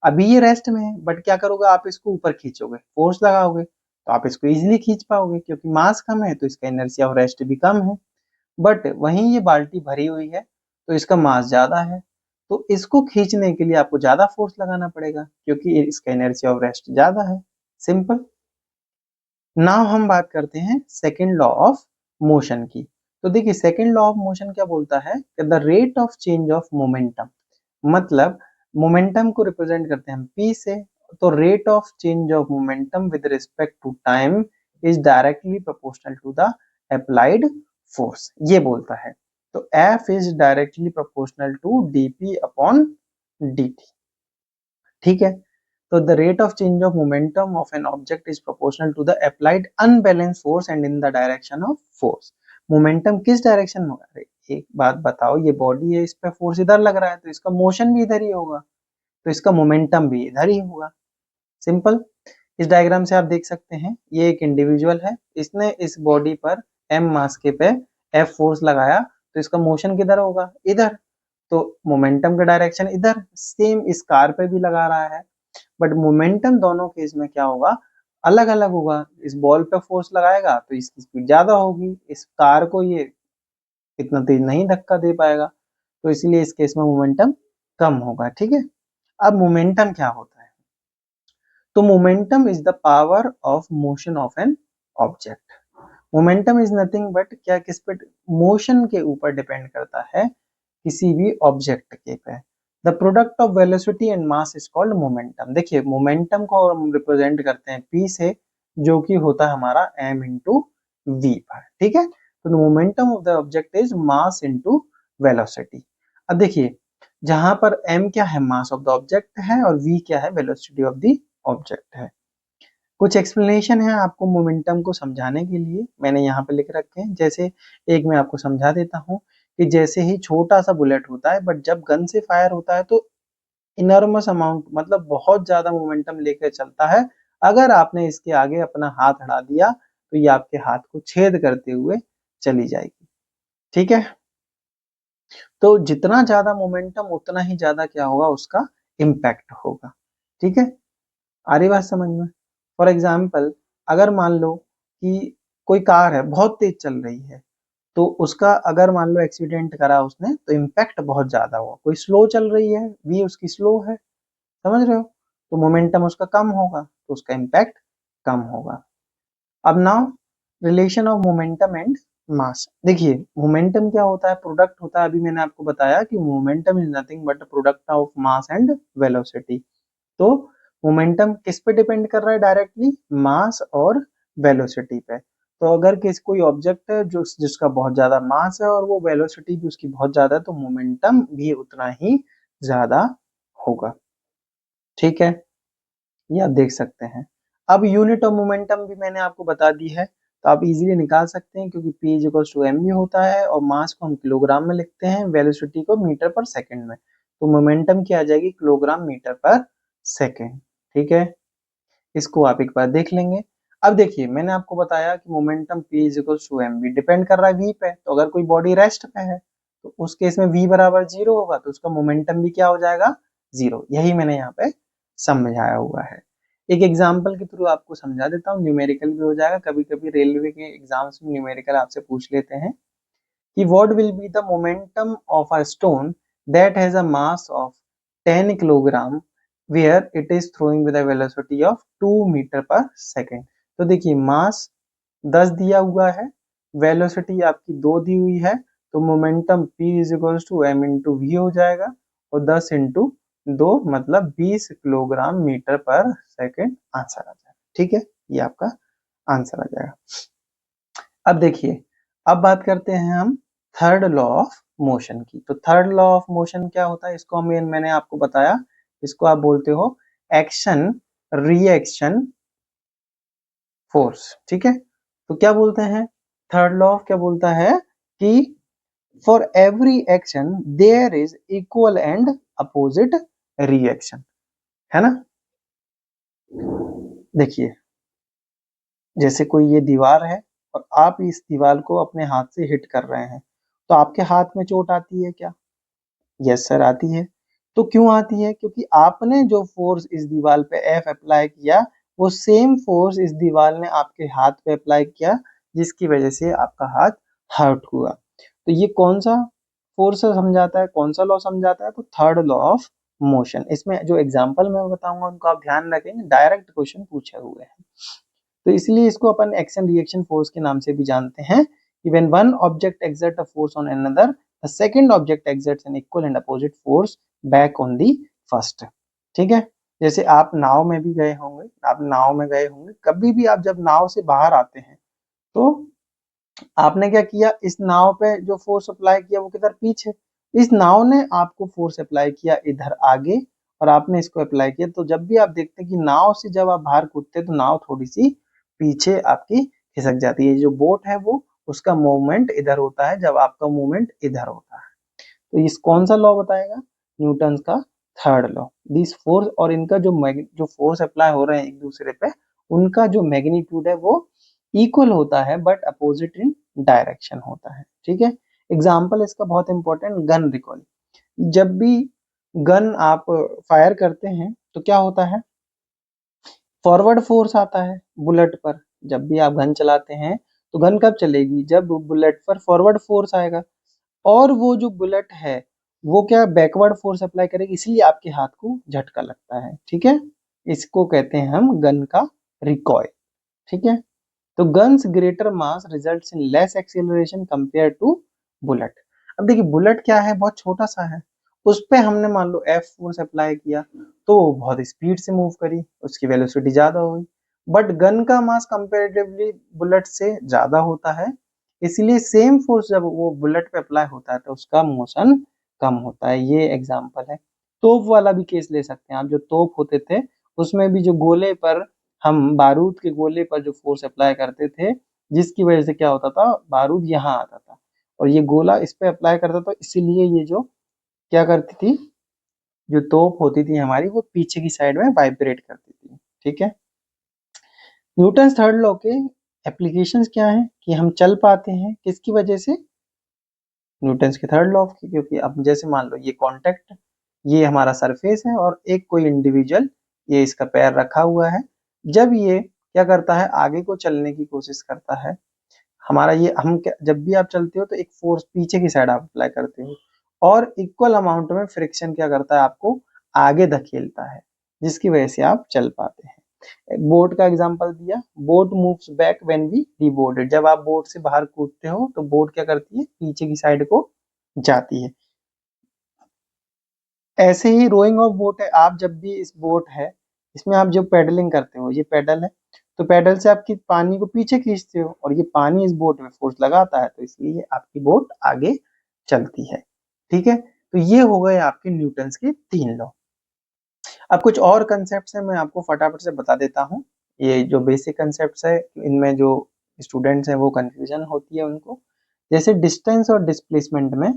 अभी ये रेस्ट में है, बट क्या करोगे आप इसको ऊपर खींचोगे, फोर्स लगाओगे तो आप इसको इजीली खींच पाओगे क्योंकि मास कम है तो इसका इनर्शिया ऑफ रेस्ट भी कम है। बट वहीं ये बाल्टी भरी हुई है तो इसका मास ज्यादा है, तो इसको खींचने के लिए आपको ज्यादा फोर्स लगाना पड़ेगा क्योंकि इसका इनर्शिया ऑफ रेस्ट ज्यादा है। सिंपल। नाउ हम बात करते हैं सेकेंड लॉ ऑफ मोशन की। तो देखिए सेकेंड लॉ ऑफ मोशन क्या बोलता है कि the rate of change of momentum, मतलब मोमेंटम को रिप्रेजेंट करते हैं हम p से, तो rate of change of momentum with respect to time is directly proportional to the applied force, ये बोलता है। तो F is directly proportional to dp upon dt। ठीक है, तो the rate of change of momentum of an object is proportional to the applied unbalanced force and in the direction of force। Momentum किस डायरेक्शन में होगा? अरे एक बात बताओ, ये बॉडी है, इस पे फोर्स इधर लग रहा है तो इसका मोशन भी इधर ही होगा, तो इसका मोमेंटम भी इधर ही होगा। सिंपल। इस डायग्राम से आप देख सकते हैं ये एक इंडिविजुअल है, इसने इस बॉडी पर m मास के पे F फोर्स लगाया तो इसका मोशन किधर होगा? इधर। तो मोमेंटम का डायरेक्शन इधर, सेम इस कार पे भी लगा रहा है, बट मोमेंटम दोनों केस में क्या होगा? अलग अलग होगा। इस बॉल पे फोर्स लगाएगा तो इसकी स्पीड ज्यादा होगी, इस कार को ये इतना तेज नहीं धक्का दे पाएगा, तो इसलिए इस केस में मोमेंटम कम होगा। ठीक है, अब मोमेंटम क्या होता है? तो momentum is the power of motion of an object. Momentum is nothing but क्या, किस पे? मोशन के ऊपर डिपेंड करता है किसी भी ऑब्जेक्ट के पे। The product of velocity and mass is called momentum. देखिए मोमेंटम को हम रिप्रेजेंट करते हैं p से, जो कि होता है हमारा m इंटू v पर। ठीक है, तो the momentum of the object is mass into velocity. अब देखिए जहां पर m क्या है? मास ऑफ द ऑब्जेक्ट है, और v क्या है? वेलोसिटी ऑफ द ऑब्जेक्ट है। कुछ एक्सप्लेनेशन है आपको मोमेंटम को समझाने के लिए, मैंने यहाँ पे लिख रखे हैं। जैसे एक मैं आपको समझा देता हूँ कि जैसे ही छोटा सा बुलेट होता है, बट जब गन से फायर होता है तो इनॉर्मस अमाउंट, मतलब बहुत ज्यादा मोमेंटम लेकर चलता है। अगर आपने इसके आगे अपना हाथ अड़ा दिया तो ये आपके हाथ को छेद करते हुए चली जाएगी। ठीक है, तो जितना ज्यादा मोमेंटम उतना ही ज्यादा क्या होगा? उसका इम्पैक्ट होगा। ठीक है, आ रही बात समझ में? फॉर एग्जाम्पल अगर मान लो कि कोई कार है बहुत तेज चल रही है, तो उसका अगर मान लो एक्सीडेंट करा उसने तो इम्पैक्ट बहुत ज्यादा हुआ। कोई स्लो चल रही है, वी उसकी स्लो है, समझ रहे हो? तो मोमेंटम उसका कम होगा तो उसका इम्पैक्ट कम होगा। अब now relation of momentum and mass. देखिए मोमेंटम क्या होता है? प्रोडक्ट होता है। अभी मैंने आपको बताया कि momentum is nothing but product of mass and velocity. तो मोमेंटम किस पे डिपेंड कर रहा है? डायरेक्टली मास और वेलोसिटी पे। तो अगर कोई ऑब्जेक्ट है जो जिसका बहुत ज्यादा मास है और वो वेलोसिटी भी उसकी बहुत ज्यादा है, तो मोमेंटम भी उतना ही ज्यादा होगा। ठीक है, ये आप देख सकते हैं। अब यूनिट ऑफ मोमेंटम भी मैंने आपको बता दी है, तो आप इजीली निकाल सकते हैं क्योंकि p इक्वल्स टू एम होता है और मास को हम किलोग्राम में लिखते हैं, वेलोसिटी को मीटर पर सेकंड में। तो मोमेंटम क्या आ जाएगी? Kilogram metre per second. ठीक है, इसको आप एक बार देख लेंगे। अब देखिए मैंने आपको बताया कि momentum p equals to M depend कर रहा है v पे, तो अगर कोई बॉडी रेस्ट पे है तो उस केस में v बराबर 0 होगा, तो उसका मोमेंटम भी क्या हो जाएगा? 0। यही मैंने यहाँ पे समझाया हुआ है। एक एग्जाम्पल के थ्रू आपको समझा देता हूँ, न्यूमेरिकल भी हो जाएगा। कभी कभी रेलवे के एग्जाम्स में न्यूमेरिकल आपसे पूछ लेते हैं कि what will be the momentum of a stone that has a mass of 10 kilogram where it is throwing with a velocity of 2 metre per second. तो देखिए मास 10 दिया हुआ है, वेलोसिटी आपकी 2 दी हुई है, तो momentum p is equals to m into V हो जाएगा, और 10 इंटू 2 मतलब 20 kilogram metre per second answer आ जाएगा। ठीक है, ये आपका आंसर आ जाएगा। अब देखिए, अब बात करते हैं हम थर्ड लॉ ऑफ मोशन की। तो थर्ड लॉ ऑफ मोशन क्या होता है? इसको मैंने आपको बताया, इसको आप बोलते हो एक्शन रिएक्शन फोर्स। ठीक है, तो क्या बोलते हैं? थर्ड लॉ क्या बोलता है कि for every action there is equal and opposite reaction. है ना। देखिए, जैसे कोई ये दीवार है और आप इस दीवार को अपने हाथ से हिट कर रहे हैं, तो आपके हाथ में चोट आती है क्या? यस सर, आती है। तो क्यों आती है? क्योंकि आपने जो फोर्स इस दीवार पे एफ अप्लाई किया, वो सेम फोर्स इस दीवार ने आपके हाथ पे अप्लाई किया, जिसकी वजह से आपका हाथ हर्ट हुआ। तो ये कौन सा फोर्स समझाता है, कौन सा लॉ समझाता है? तो थर्ड लॉ ऑफ मोशन। इसमें जो एग्जाम्पल मैं बताऊंगा उनको आप ध्यान रखेंगे, डायरेक्ट क्वेश्चन पूछे हुए हैं। तो इसलिए इसको अपन एक्शन रिएक्शन फोर्स के नाम से भी जानते हैं। When one object exerts a force on another, the second object exerts an equal and opposite force back on the first। ठीक है। जैसे आप नाव में भी गए होंगे, आप नाव में गए होंगे, कभी भी आप जब नाव से बाहर आते हैं तो आपने क्या किया, इस नाव पे जो फोर्स अप्लाई किया वो किधर? पीछे। इस नाव ने आपको फोर्स अप्लाई किया इधर आगे, और आपने इसको अप्लाई किया। तो जब भी आप देखते हैं कि नाव से जब आप बाहर कूदते हैं तो नाव थोड़ी सी पीछे आपकी खिसक जाती है। जो बोट है वो उसका मूवमेंट इधर होता है जब आपका मूवमेंट इधर होता है। तो इस कौन सा लॉ बताएगा? न्यूटन का थर्ड लॉ। दिस फोर्स, और इनका जो फोर्स अप्लाई हो रहे हैं एक दूसरे पे, उनका जो मैग्नीट्यूड है वो इक्वल होता है बट अपोजिट इन डायरेक्शन होता है। ठीक है। एग्जाम्पल इसका बहुत इंपॉर्टेंट, गन रिकॉइल। जब भी गन आप फायर करते हैं तो क्या होता है? फॉरवर्ड फोर्स आता है बुलेट पर। जब भी आप गन चलाते हैं तो गन कब चलेगी? जब बुलेट पर फॉरवर्ड फोर्स आएगा, और वो जो बुलेट है वो क्या बैकवर्ड फोर्स अप्लाई करेगी, इसलिए आपके हाथ को झटका लगता है। ठीक है। इसको कहते हैं हम गन का रिकॉइल। ठीक है। तो guns greater mass results in less acceleration compare to bullet. अब देखिए, बुलेट क्या है? बहुत छोटा सा है। उस पे हमने मान लो एफ फोर्स अप्लाई किया तो वो बहुत स्पीड से मूव करी, उसकी वेलोसिटी ज्यादा हुई। बट गन का मास कंपेरेटिवली बुलेट से ज्यादा होता है, इसलिए सेम फोर्स जब वो बुलेट पे अप्लाई होता है तो उसका मोशन कम होता है। ये एग्जांपल है। तोप वाला भी केस ले सकते हैं आप। जो तोप होते थे उसमें भी जो गोले पर, हम बारूद के गोले पर जो फोर्स अप्लाई करते थे, जिसकी वजह से क्या होता था, बारूद यहाँ आता था और ये गोला इस पे अप्लाई करता था, इसीलिए ये जो क्या करती थी, जो तोप होती थी हमारी, वो पीछे की साइड में वाइब्रेट करती थी। ठीक है। न्यूटन थर्ड लॉ के एप्लीकेशंस क्या है कि हम चल पाते हैं किसकी वजह से? न्यूटन के थर्ड लॉ की। क्योंकि अब जैसे मान लो ये कॉन्टेक्ट, ये हमारा सरफेस है और एक कोई इंडिविजुअल ये इसका पैर रखा हुआ है। जब ये क्या करता है, आगे को चलने की कोशिश करता है, हमारा ये हम जब भी आप चलते हो तो एक फोर्स पीछे की साइड आप अप्लाई करते हो, और इक्वल अमाउंट में फ्रिक्शन क्या करता है, आपको आगे धकेलता है, जिसकी वजह से आप चल पाते हैं। बोट का एग्जांपल दिया, boat moves back when we deboarded. जब आप बोट से बाहर कूदते हो तो बोट क्या करती है, पीछे की साइड को जाती है। ऐसे ही रोइंग ऑफ बोट है। आप जब भी इस बोट है, इसमें आप जब पेडलिंग करते हो, ये पेडल है, तो पेडल से आपकी पानी को पीछे खींचते हो और ये पानी इस बोट में फोर्स लगाता है, तो इसलिए आपकी बोट आगे चलती है। ठीक है। तो ये हो गए आपके न्यूटन्स के तीन लॉ। अब कुछ और कंसेप्ट है, मैं आपको फटाफट से बता देता हूँ। ये जो बेसिक कंसेप्ट है, इनमें जो स्टूडेंट्स हैं वो कंफ्यूजन होती है उनको। जैसे डिस्टेंस और डिस्प्लेसमेंट में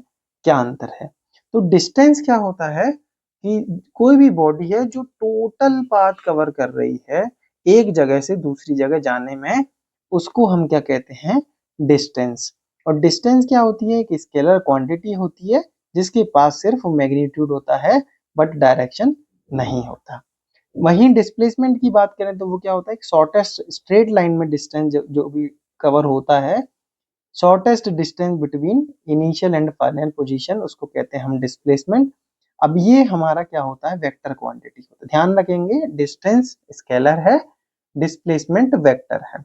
क्या अंतर है? तो डिस्टेंस क्या होता है कि कोई भी बॉडी है जो टोटल पाथ कवर कर रही है एक जगह से दूसरी जगह जाने में, उसको हम क्या कहते हैं? डिस्टेंस। और डिस्टेंस क्या होती है? एक स्केलर क्वांटिटी होती है जिसके पास सिर्फ मैग्नीट्यूड होता है बट डायरेक्शन नहीं होता। वहीं डिस्प्लेसमेंट की बात करें तो वो क्या होता है? एक शॉर्टेस्ट स्ट्रेट लाइन में डिस्टेंस जो भी कवर होता है, shortest distance between initial and final position, उसको कहते हैं हम डिस्प्लेसमेंट। अब ये हमारा क्या होता है? वेक्टर क्वांटिटी होता है। ध्यान रखेंगे, डिस्टेंस स्केलर है, डिस्प्लेसमेंट वेक्टर है।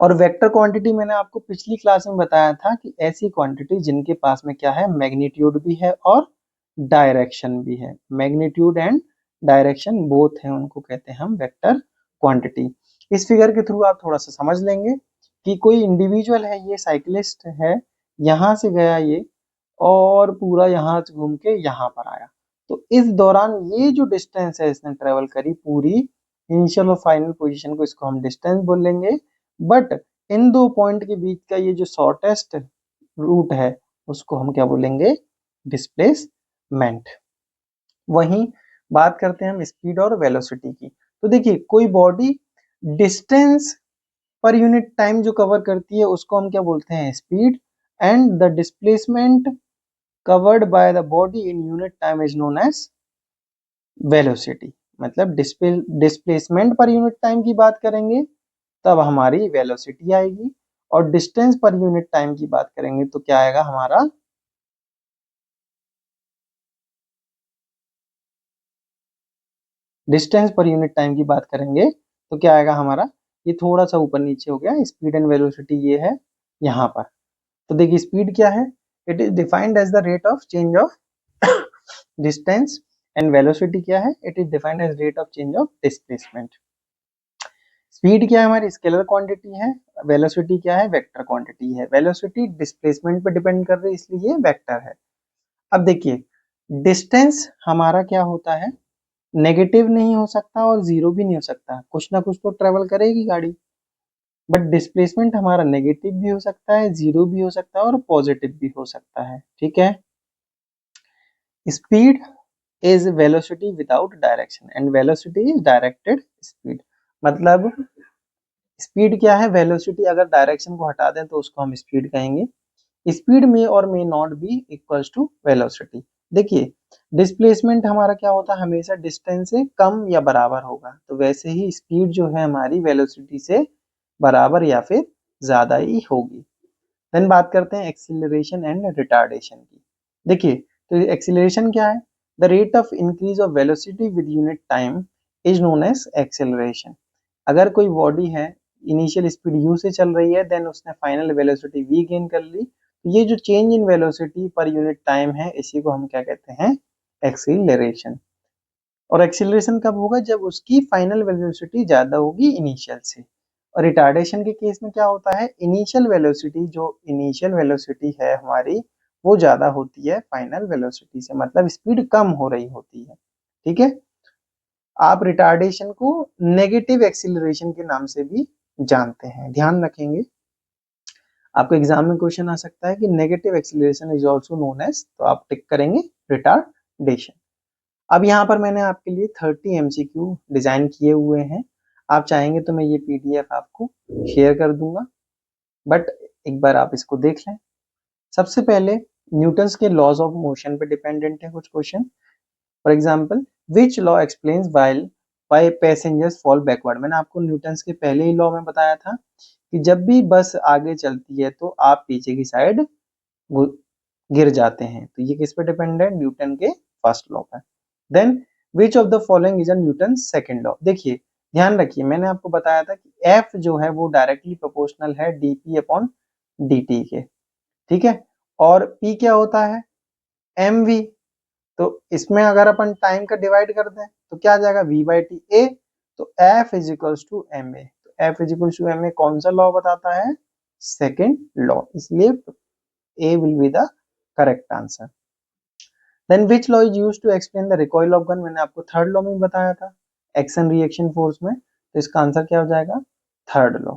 और वेक्टर क्वांटिटी मैंने आपको पिछली क्लास में बताया था कि ऐसी क्वांटिटी जिनके पास में क्या है? मैग्नीट्यूड भी है और डायरेक्शन भी है। मैग्नीट्यूड एंड डायरेक्शन बोथ है, उनको कहते हैं हम वेक्टर क्वांटिटी। इस फिगर के थ्रू आप थोड़ा सा समझ लेंगे कि कोई इंडिविजुअल है, ये साइकिलिस्ट है, यहाँ से गया ये और पूरा यहाँ से घूम के यहाँ पर आया। तो इस दौरान ये जो डिस्टेंस है इसने ट्रेवल करी पूरी इनिशियल और फाइनल पोजीशन को, इसको हम डिस्टेंस बोलेंगे। बट इन दो पॉइंट के बीच का ये जो शॉर्टेस्ट रूट है उसको हम क्या बोलेंगे? डिस्प्लेसमेंट। वहीं बात करते हैं हम स्पीड और वेलोसिटी की। तो देखिए कोई body distance per unit time जो कवर करती है उसको हम क्या बोलते हैं, speed, and the displacement covered by the body in unit time is known as velocity. मतलब डिस्प्लेसमेंट पर यूनिट टाइम की बात करेंगे तब हमारी वेलोसिटी आएगी, और डिस्टेंस पर यूनिट टाइम की बात करेंगे तो क्या आएगा हमारा डिस्टेंस पर यूनिट टाइम की बात करेंगे तो क्या आएगा हमारा, ये थोड़ा सा ऊपर नीचे हो गया, स्पीड एंड वेलोसिटी ये है यहाँ पर। तो देखिए स्पीड क्या है, it is defined as the rate of change of distance, and velocity क्या है, it is defined as rate of change of displacement. Speed क्या है हमारी स्केलर क्वांटिटी है, वेलोसिटी क्या है वेक्टर क्वांटिटी है। वेलोसिटी डिस्प्लेसमेंट पे डिपेंड कर रही है इसलिए वेक्टर है। अब देखिए डिस्टेंस हमारा क्या होता है, नेगेटिव नहीं हो सकता और जीरो भी नहीं हो सकता, कुछ ना कुछ तो ट्रेवल करेगी गाड़ी। बट डिस्प्लेसमेंट हमारा नेगेटिव भी हो सकता है, जीरो भी हो सकता है और पॉजिटिव भी हो सकता है। ठीक है, speed is velocity without direction and velocity is directed speed. मतलब स्पीड क्या है, वेलोसिटी अगर डायरेक्शन को हटा दें तो उसको हम स्पीड कहेंगे। स्पीड में और may not be equals to velocity. देखिए डिस्प्लेसमेंट हमारा क्या होता है, हमेशा डिस्टेंस से कम या बराबर होगा, तो वैसे ही स्पीड जो है हमारी वेलोसिटी से बराबर या फिर ज्यादा ही होगी। देन बात करते हैं एक्सीलरेशन एंड रिटार्डेशन की। देखिए तो एक्सीलरेशन क्या है, the rate of increase of velocity with unit time is known as acceleration. अगर कोई बॉडी है इनिशियल स्पीड u से चल रही है, देन उसने फाइनल वेलोसिटी v गेन कर ली, तो ये जो चेंज इन वेलोसिटी पर यूनिट टाइम है इसी को हम क्या कहते हैं, एक्सीलरेशन। और एक्सीलरेशन कब होगा, जब उसकी फाइनल वेलोसिटी ज्यादा होगी इनिशियल से। और रिटार्डेशन के केस में क्या होता है, इनिशियल वेलोसिटी जो इनिशियल वेलोसिटी है हमारी वो ज्यादा होती है फाइनल वेलोसिटी से, मतलब स्पीड कम हो रही होती है। ठीक है, आप रिटार्डेशन को नेगेटिव एक्सीलरेशन के नाम से भी जानते हैं, ध्यान रखेंगे। आपको एग्जाम में क्वेश्चन आ सकता है कि negative acceleration is also known as, तो आप टिक करेंगे रिटार्डेशन। अब यहाँ पर मैंने आपके लिए 30 एमसीक्यू डिजाइन किए हुए हैं, आप चाहेंगे तो मैं ये पीडीएफ आपको शेयर कर दूंगा, बट एक बार आप इसको देख लें। सबसे पहले न्यूटन्स के लॉज ऑफ मोशन पे डिपेंडेंट है कुछ question. For example which law explains Y passengers fall backward. मैंने आपको न्यूटन्स के पहले ही लॉ में बताया था कि जब भी बस आगे चलती है तो आप पीछे की साइड गिर जाते हैं, तो ये किस पे डिपेंड है, न्यूटन के फर्स्ट लॉ पर। Then which of the following is a Newton second law. देखिए ध्यान रखिए मैंने आपको बताया था कि एफ जो है वो डायरेक्टली प्रोपोर्शनल है डीपी अपॉन dt के। ठीक है, और p क्या होता है, mv। तो इसमें अगर अपन टाइम का डिवाइड कर दें तो क्या आ जाएगा v/t a। तो f is equals to M A, तो f is equals to M A कौन सा लॉ बताता है, सेकेंड लॉ, इसलिए a will be the correct answer. Then which law is used to explain the recoil of gun. मैंने आपको थर्ड लॉ में बताया था एक्शन रिएक्शन फोर्स में, तो इसका आंसर क्या हो जाएगा, third law.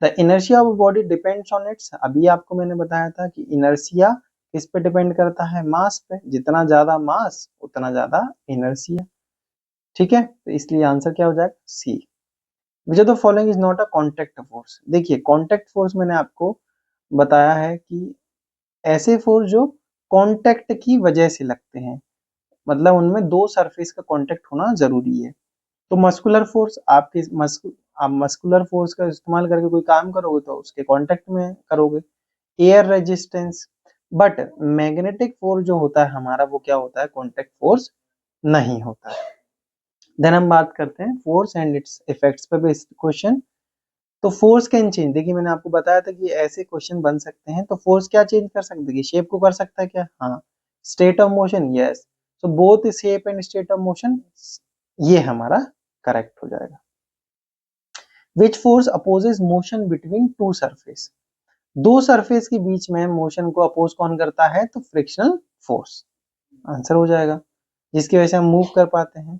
The inertia of body depends on it's. अभी आपको मैंने बताया था कि इनर्शिया किस पे डिपेंड करता है, मास पे, जितना ज्यादा मास उतना ज्यादा इनर्शिया। ठीक है, तो इसलिए आंसर क्या हो जाएगा, C. Which of the following is not a contact force. देखिए कॉन्टैक्ट फोर्स मैंने आपको बताया है कि ऐसे फोर्स जो कांटेक्ट की वजह से लगते हैं, मतलब उनमें दो सरफेस का कांटेक्ट होना जरूरी है। तो मस्कुलर फोर्स आप मस्कुलर फोर्स का इस्तेमाल करके कोई काम करोगे तो उसके कांटेक्ट में करोगे, air resistance. But magnetic force जो होता है हमारा वो क्या होता है, कांटेक्ट फोर्स नहीं होता है। देन हम बात करते हैं फोर्स एंड इट्स इफेक्ट्स पे बेस्ड क्वेश्चन। तो फोर्स कैन चेंज, देखिए मैंने आपको बताया था कि ऐसे क्वेश्चन बन सकते हैं। तो फोर्स क्या चेंज कर सकते हैं, शेप को कर सकता है क्या, हाँ। State of motion, yes. So both shape and state of motion, ये हमारा करेक्ट हो जाएगा। Which force opposes motion between two surface. दो सरफेस के बीच में मोशन को अपोज कौन करता है, तो फ्रिक्शनल फोर्स आंसर हो जाएगा, जिसकी वजह से हम मूव कर पाते हैं।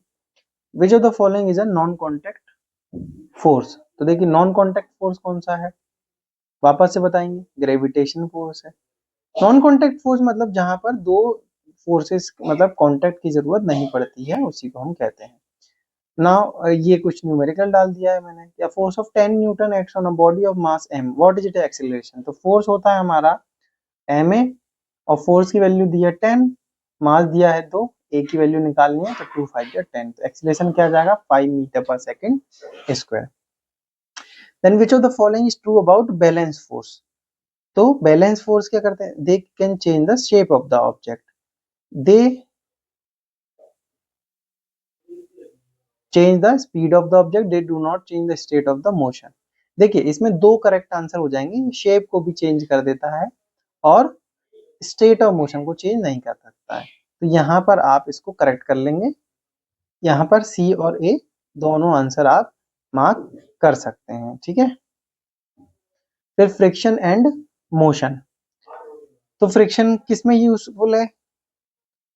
Which of the following is a non contact force. तो देखिए नॉन कॉन्टैक्ट फोर्स कौन सा है, वापस से बताएंगे, ग्रेविटेशन फोर्स है। नॉन कॉन्टैक्ट फोर्स मतलब जहां पर दो फोर्सेस मतलब कांटेक्ट की जरूरत नहीं पड़ती है, उसी को हम कहते हैं। नाउ ये कुछ न्यूमेरिकल डाल दिया है मैंने। या force of 10 Newton acts on a body of mass m, what is it acceleration. तो फोर्स होता है हमारा ma और फोर्स की वैल्यू दी है 10, मास दिया है 2, a की वैल्यू निकालनी है तो 2 5 या 10, तो एक्सीलरेशन क्या आ जाएगा 5 metre per second square. Then which of the following is true about balance force. तो बैलेंस फोर्स क्या करते हैं, they can change the shape of the object, they change the speed of the object, they do not change the state of the motion. देखिए इसमें दो करेक्ट आंसर हो जाएंगे, शेप को भी चेंज कर देता है और स्टेट ऑफ मोशन को चेंज नहीं कर सकता है। तो यहाँ पर आप इसको करेक्ट कर लेंगे, यहाँ पर सी और ए दोनों आंसर आप मार्क कर सकते हैं, ठीक है। फिर फ्रिक्शन एंड मोशन, तो फ्रिक्शन किस में यूजफुल है,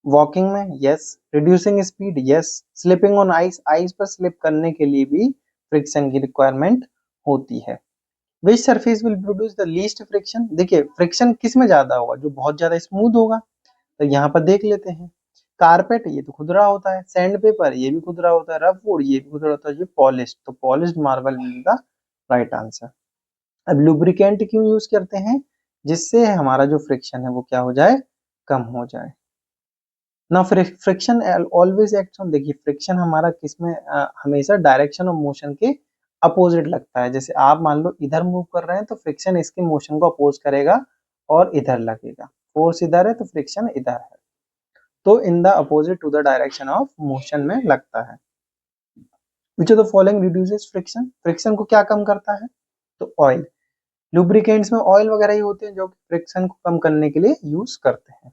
वॉकिंग में, yes. Reducing speed, yes. Slipping on ice, ice पर स्लिप करने के लिए भी फ्रिक्शन की रिक्वायरमेंट होती है। Which surface will produce the least friction, देखिए फ्रिक्शन किस में ज्यादा होगा, जो बहुत ज्यादा स्मूथ होगा, तो यहाँ पर देख लेते हैं। कारपेट ये तो खुदरा होता है, सैंड पेपर ये भी खुदरा होता है, रफ वुड ये भी खुदरा होता है, ये पॉलिश, तो polished marble will be the right answer. अब लुब्रिकेंट क्यों यूज करते हैं, जिससे हमारा जो फ्रिक्शन है वो क्या हो जाए, कम हो जाए ना। फ्रिक्शन ऑलवेज एक्ट्स ऑन, देखिए फ्रिक्शन हमारा किसमें हमेशा डायरेक्शन ऑफ मोशन के अपोजिट लगता है। जैसे आप मान लो इधर मूव कर रहे हैं तो फ्रिक्शन इसके मोशन को अपोज करेगा और इधर लगेगा, फोर्स इधर है तो फ्रिक्शन इधर है, तो in the opposite to the direction of motion में लगता है। Which of the following reduces friction, friction को क्या कम करता है, तो ऑयल। लुब्रिकेंट्स में ऑयल वगैरह ही होते हैं जो फ्रिक्शन को कम करने के लिए यूज करते हैं।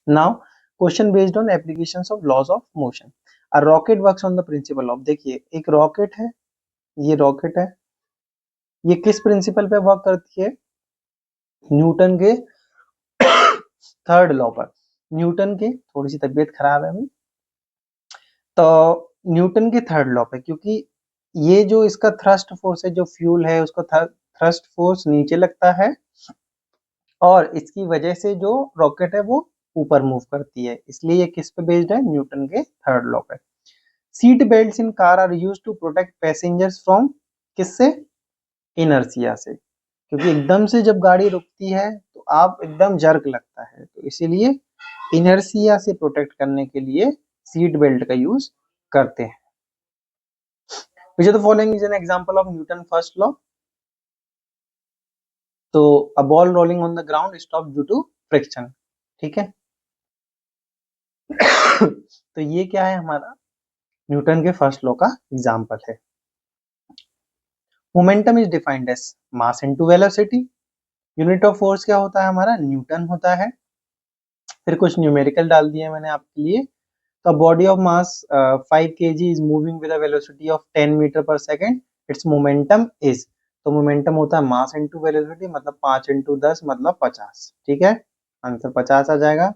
Now question based on applications of laws of motion. A rocket works on the principle of, देखिए एक रॉकेट है, ये रॉकेट है, ये किस प्रिंसिपल पे वर्क करती है, न्यूटन के थर्ड लॉ पर। न्यूटन की थोड़ी सी तबीयत खराब है अभी, तो न्यूटन के थर्ड लॉ पे, क्योंकि ये जो इसका थ्रस्ट फोर्स है, जो फ्यूल है उसका थ्रस्ट फोर्स नीचे लगता है और इसकी वजह से जो रॉकेट है वो ऊपर मूव करती है, इसलिए ये किस पे बेस्ड है, न्यूटन के थर्ड लॉ पे। Seat belts in car are used to protect passengers from, किससे, इनर्शिया से, क्योंकि एकदम से जब गाड़ी रुकती है तो आप एकदम जर्क लगता है, तो इसीलिए इनर्शिया से प्रोटेक्ट करने के लिए सीट बेल्ट का यूज करते हैं। Which of the following is an example of Newton first law, तो a ball rolling on the ground stop due to friction, ठीक है। तो ये क्या है, हमारा न्यूटन के फर्स्ट लॉ का एग्जांपल है। Momentum is defined as mass into velocity, unit of force क्या होता है हमारा, न्यूटन होता है। फिर कुछ न्यूमेरिकल डाल दिए मैंने आपके लिए। तो body of mass 5 kg is moving with a velocity of 10 metre per second, its momentum is, तो मोमेंटम होता है मास इनटू वेलोसिटी, मतलब 5 इंटू 10 मतलब 50, ठीक है, आंसर 50 आ जाएगा।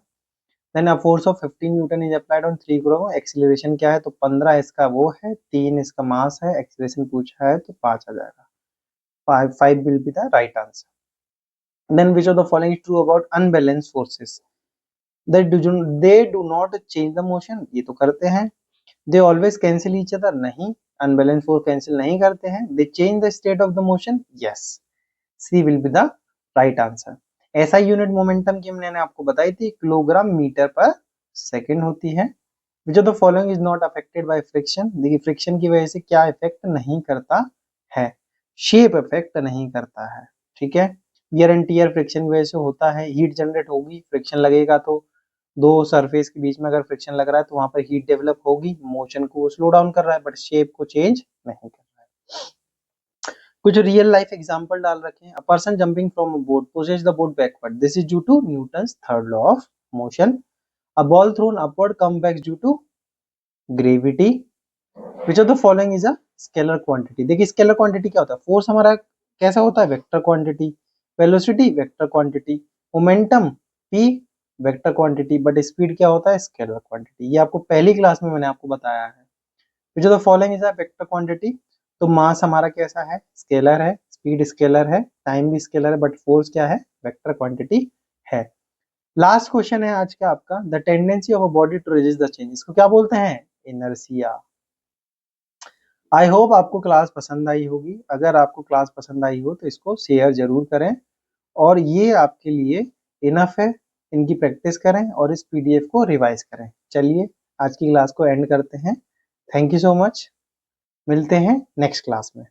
Then a force of 15 Newton is applied on 3 ground, acceleration क्या है, तो 15 इसका वो है, 3 इसका मास है, एक्सीलरेशन पूछा है तो 5 आ जाएगा, 5 will be the right answer. Then which of the following is true about unbalanced forces, they do not change the motion, ये तो करते हैं। they always cancel each other, नहीं, अनबैलेंस फोर्स कैंसिल नहीं करते हैं। they change the state of the motion, yes, C will be the right answer। ऐसा यूनिट मोमेंटम की मैंने आपको बताई थी, किलोग्राम मीटर पर सेकंड होती है। Which of the following is not affected by friction, देखिए फ्रिक्शन की वजह से क्या इफेक्ट नहीं करता है, शेप इफेक्ट नहीं करता है, ठीक है। वियर एंड टियर फ्रिक्शन की वजह से होता है, हीट जनरेट होगी, फ्रिक्शन लगेगा तो दो सरफेस के बीच में अगर फ्रिक्शन लग रहा है तो वहां पर हीट डेवलप होगी, मोशन को स्लो डाउन कर रहा है बट शेप को चेंज नहीं कर रहा है। कुछ रियल लाइफ एग्जांपल डाल रखे हैं। A person jumping from a boat pushes the boat backward, this is due to Newton's third law of motion. A ball thrown upward come back due to gravity. Which of the following is a scalar quantity, देखिए स्केलर क्वांटिटी क्या होता है, फोर्स हमारा कैसा होता है, vector quantity, velocity vector quantity, momentum p vector quantity, but speed क्या होता है, स्केलर क्वांटिटी, ये आपको पहली क्लास में मैंने आपको बताया है। Which of the following is a vector quantity, तो मास हमारा कैसा है, स्केलर है, स्पीड स्केलर है, टाइम भी स्केलर है, बट फोर्स क्या है, वेक्टर क्वांटिटी है। लास्ट क्वेश्चन है आज का आपका, the tendency of a body to resist the change, इसको क्या बोलते हैं? इनर्शिया। आई होप आपको क्लास पसंद आई होगी। अगर आपको क्लास पसंद आई हो तो इसको शेयर जरूर करें, और ये आपके लिए इनफ है। इनकी प्रैक्टिस करें और इस पीडीएफ को रिवाइज करें। चलिए आज की क्लास को एंड करते हैं। Thank you so much. मिलते हैं नेक्स्ट क्लास में।